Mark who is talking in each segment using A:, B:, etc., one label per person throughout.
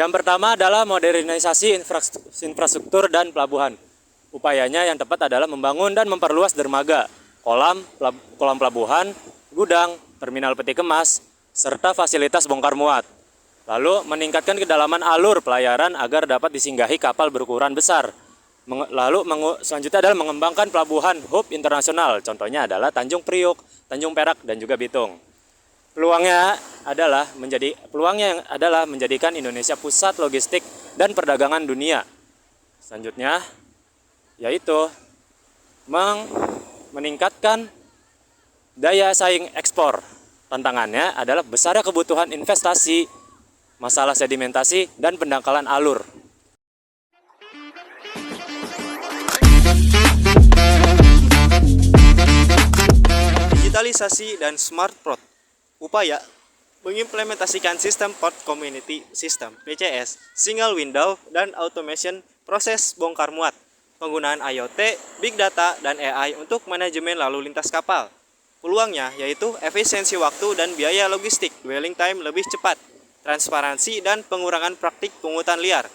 A: Yang pertama adalah modernisasi infrastruktur dan pelabuhan. Upayanya yang tepat adalah membangun dan memperluas dermaga, kolam pelabuhan, gudang, terminal peti kemas, serta fasilitas bongkar muat. Lalu meningkatkan kedalaman alur pelayaran agar dapat disinggahi kapal berukuran besar. Selanjutnya adalah mengembangkan pelabuhan hub internasional. Contohnya adalah Tanjung Priok, Tanjung Perak, dan juga Bitung. Peluangnya adalah menjadikan Indonesia pusat logistik dan perdagangan dunia. Selanjutnya yaitu meningkatkan daya saing ekspor. Tantangannya adalah besarnya kebutuhan investasi, masalah sedimentasi, dan pendangkalan alur.
B: Digitalisasi dan smart port. Upaya mengimplementasikan sistem Port Community System (PCS), single window, dan automation proses bongkar muat, penggunaan IoT, big data, dan AI untuk manajemen lalu lintas kapal. Peluangnya yaitu efisiensi waktu dan biaya logistik, dwelling time lebih cepat, transparansi, dan pengurangan praktik pungutan liar.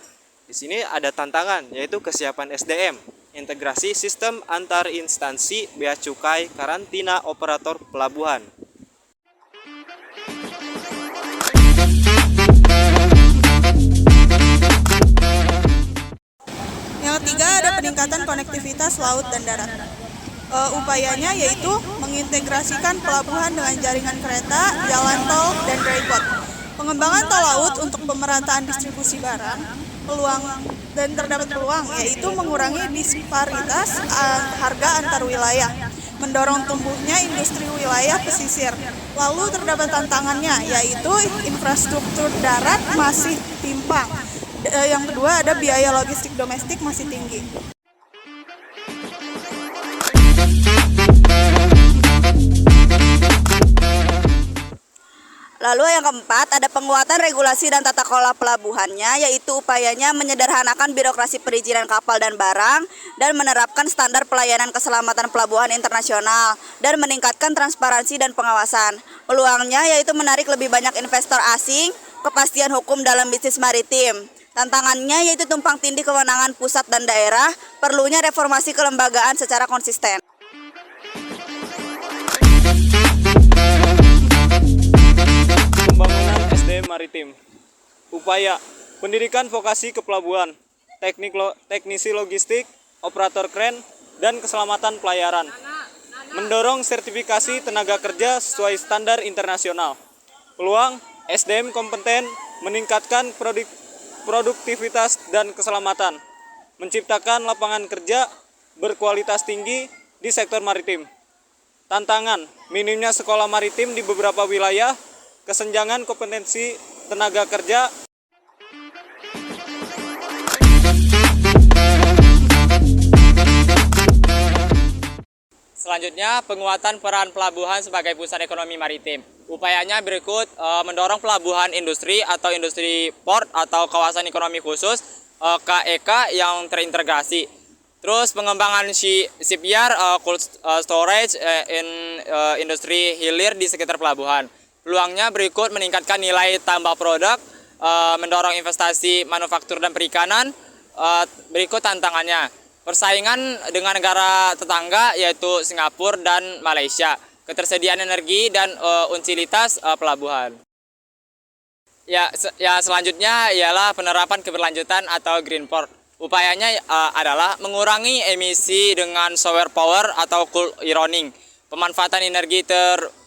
B: Di sini ada tantangan yaitu kesiapan SDM, integrasi sistem antar instansi, bea cukai, karantina operator pelabuhan.
C: Yang ketiga ada peningkatan konektivitas laut dan darat. Upayanya yaitu mengintegrasikan pelabuhan dengan jaringan kereta, jalan tol, dan dry port. Pengembangan tol laut untuk pemerataan distribusi barang, terdapat peluang yaitu mengurangi disparitas harga antar wilayah, mendorong tumbuhnya industri wilayah pesisir. Lalu terdapat tantangannya yaitu infrastruktur darat masih timpang. Yang kedua ada biaya logistik domestik masih tinggi.
D: Lalu yang keempat ada penguatan regulasi dan tata kelola pelabuhannya, yaitu upayanya menyederhanakan birokrasi perizinan kapal dan barang dan menerapkan standar pelayanan keselamatan pelabuhan internasional dan meningkatkan transparansi dan pengawasan. Peluangnya yaitu menarik lebih banyak investor asing, kepastian hukum dalam bisnis maritim. Tantangannya yaitu tumpang tindih kewenangan pusat dan daerah, perlunya reformasi kelembagaan secara konsisten.
B: Pembangunan SDM maritim. Upaya pendidikan vokasi kepelabuhan, teknisi logistik, operator kren, dan keselamatan pelayaran. Mendorong sertifikasi tenaga kerja sesuai standar internasional. Peluang SDM kompeten meningkatkan produktivitas dan keselamatan, menciptakan lapangan kerja berkualitas tinggi di sektor maritim. Tantangan minimnya sekolah maritim di beberapa wilayah, kesenjangan kompetensi tenaga kerja.
E: Selanjutnya, penguatan peran pelabuhan sebagai pusat ekonomi maritim. Upayanya berikut: mendorong pelabuhan industri atau industri port atau kawasan ekonomi khusus (KEK) yang terintegrasi. Terus pengembangan shipyard, cold storage, industri hilir di sekitar pelabuhan. Peluangnya berikut: meningkatkan nilai tambah produk, mendorong investasi manufaktur dan perikanan. Berikut tantangannya: persaingan dengan negara tetangga yaitu Singapura dan Malaysia, ketersediaan energi dan utilitas pelabuhan. Ya, selanjutnya ialah penerapan keberlanjutan atau green port. Upayanya adalah mengurangi emisi dengan solar power atau cool ironing, pemanfaatan energi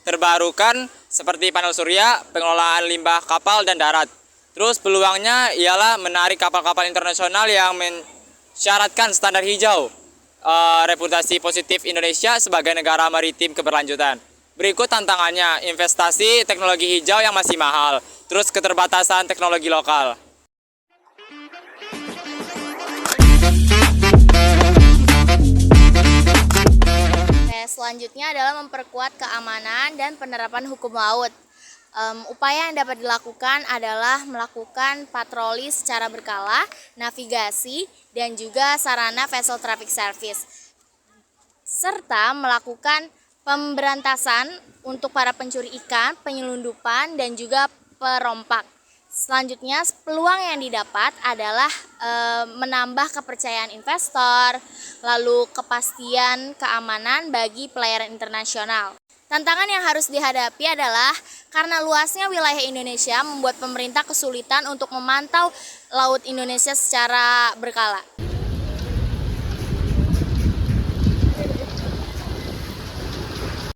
E: terbarukan seperti panel surya, pengelolaan limbah kapal dan darat. Terus peluangnya ialah menarik kapal-kapal internasional yang mensyaratkan standar hijau, reputasi positif Indonesia sebagai negara maritim keberlanjutan. Berikut tantangannya: investasi teknologi hijau yang masih mahal, terus keterbatasan teknologi lokal.
F: Selanjutnya adalah memperkuat keamanan dan penerapan hukum laut. Upaya yang dapat dilakukan adalah melakukan patroli secara berkala, navigasi, dan juga sarana vessel traffic service, serta melakukan pemberantasan untuk para pencuri ikan, penyelundupan, dan juga perompak. Selanjutnya, peluang yang didapat adalah menambah kepercayaan investor, lalu kepastian keamanan bagi pelayaran internasional. Tantangan yang harus dihadapi adalah karena luasnya wilayah Indonesia membuat pemerintah kesulitan untuk memantau laut Indonesia secara berkala.